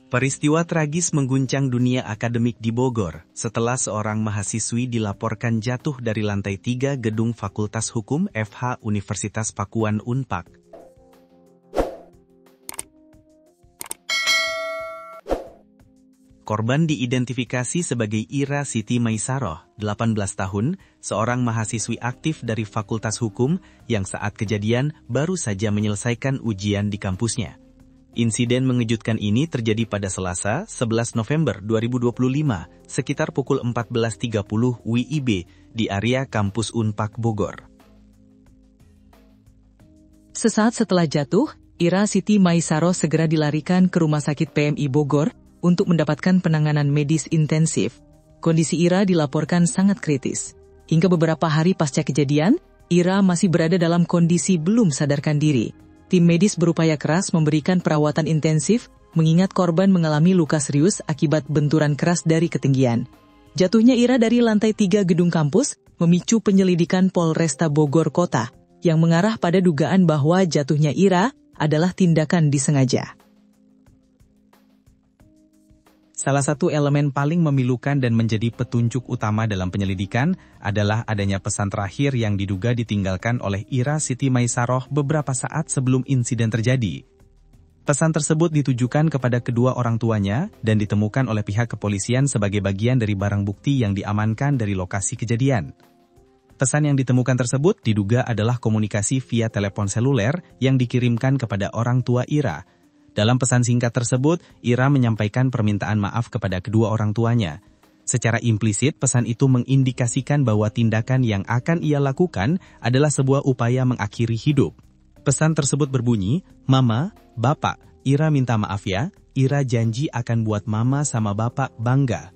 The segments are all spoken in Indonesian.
Peristiwa tragis mengguncang dunia akademik di Bogor setelah seorang mahasiswi dilaporkan jatuh dari lantai 3 gedung Fakultas Hukum FH Universitas Pakuan Unpad. Korban diidentifikasi sebagai Ira Siti Maisaroh, 18 tahun, seorang mahasiswi aktif dari Fakultas Hukum yang saat kejadian baru saja menyelesaikan ujian di kampusnya. Insiden mengejutkan ini terjadi pada Selasa, 11 November 2025, sekitar pukul 14.30 WIB di area kampus Unpad Bogor. Sesaat setelah jatuh, Ira Siti Maisaroh segera dilarikan ke Rumah Sakit PMI Bogor untuk mendapatkan penanganan medis intensif. Kondisi Ira dilaporkan sangat kritis. Hingga beberapa hari pasca kejadian, Ira masih berada dalam kondisi belum sadarkan diri. Tim medis berupaya keras memberikan perawatan intensif, mengingat korban mengalami luka serius akibat benturan keras dari ketinggian. Jatuhnya Ira dari lantai 3 gedung kampus memicu penyelidikan Polresta Bogor Kota, yang mengarah pada dugaan bahwa jatuhnya Ira adalah tindakan disengaja. Salah satu elemen paling memilukan dan menjadi petunjuk utama dalam penyelidikan adalah adanya pesan terakhir yang diduga ditinggalkan oleh Ira Siti Maisaroh beberapa saat sebelum insiden terjadi. Pesan tersebut ditujukan kepada kedua orang tuanya dan ditemukan oleh pihak kepolisian sebagai bagian dari barang bukti yang diamankan dari lokasi kejadian. Pesan yang ditemukan tersebut diduga adalah komunikasi via telepon seluler yang dikirimkan kepada orang tua Ira. Dalam pesan singkat tersebut, Ira menyampaikan permintaan maaf kepada kedua orang tuanya. Secara implisit, pesan itu mengindikasikan bahwa tindakan yang akan ia lakukan adalah sebuah upaya mengakhiri hidup. Pesan tersebut berbunyi, "Mama, Bapak, Ira minta maaf ya, Ira janji akan buat Mama sama Bapak bangga."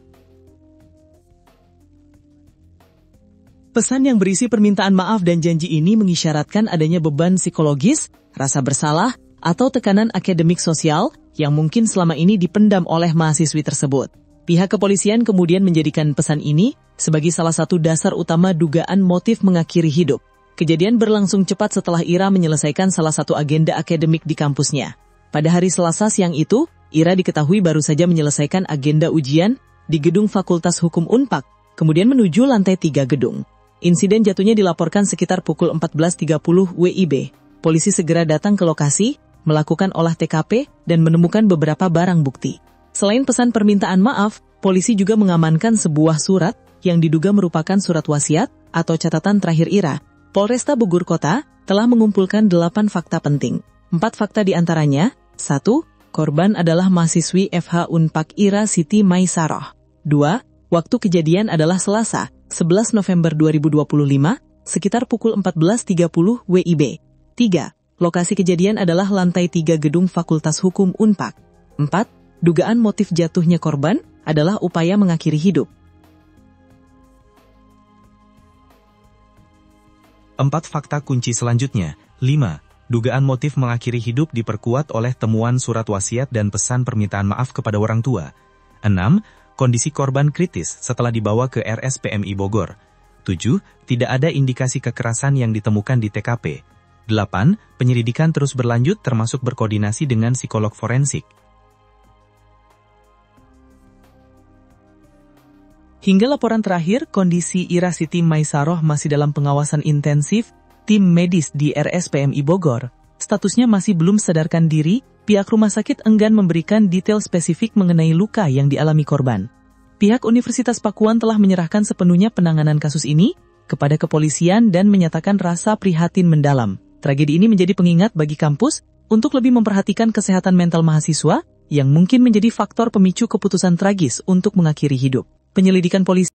Pesan yang berisi permintaan maaf dan janji ini mengisyaratkan adanya beban psikologis, rasa bersalah, atau tekanan akademik sosial yang mungkin selama ini dipendam oleh mahasiswi tersebut. Pihak kepolisian kemudian menjadikan pesan ini sebagai salah satu dasar utama dugaan motif mengakhiri hidup. Kejadian berlangsung cepat setelah Ira menyelesaikan salah satu agenda akademik di kampusnya. Pada hari Selasa siang itu, Ira diketahui baru saja menyelesaikan agenda ujian di gedung Fakultas Hukum Unpad, kemudian menuju lantai 3 gedung. Insiden jatuhnya dilaporkan sekitar pukul 14.30 WIB. Polisi segera datang ke lokasi, melakukan olah TKP, dan menemukan beberapa barang bukti. Selain pesan permintaan maaf, polisi juga mengamankan sebuah surat yang diduga merupakan surat wasiat atau catatan terakhir Ira. Polresta Bogor Kota telah mengumpulkan 8 fakta penting. 4 fakta diantaranya, 1. Korban adalah mahasiswi FH Unpad Ira Siti Maisaroh. 2. Waktu kejadian adalah Selasa, 11 November 2025, sekitar pukul 14.30 WIB. 3. Lokasi kejadian adalah lantai 3 gedung Fakultas Hukum Unpad. 4. Dugaan motif jatuhnya korban adalah upaya mengakhiri hidup. 4 fakta kunci selanjutnya. 5. Dugaan motif mengakhiri hidup diperkuat oleh temuan surat wasiat dan pesan permintaan maaf kepada orang tua. 6. Kondisi korban kritis setelah dibawa ke RSPMI Bogor. 7. Tidak ada indikasi kekerasan yang ditemukan di TKP. 8. Penyelidikan terus berlanjut termasuk berkoordinasi dengan psikolog forensik. Hingga laporan terakhir, kondisi Ira Siti Maisaroh masih dalam pengawasan intensif tim medis di RSPMI Bogor. Statusnya masih belum sadarkan diri, pihak rumah sakit enggan memberikan detail spesifik mengenai luka yang dialami korban. Pihak Universitas Pakuan telah menyerahkan sepenuhnya penanganan kasus ini kepada kepolisian dan menyatakan rasa prihatin mendalam. Tragedi ini menjadi pengingat bagi kampus untuk lebih memperhatikan kesehatan mental mahasiswa yang mungkin menjadi faktor pemicu keputusan tragis untuk mengakhiri hidup. Penyelidikan polisi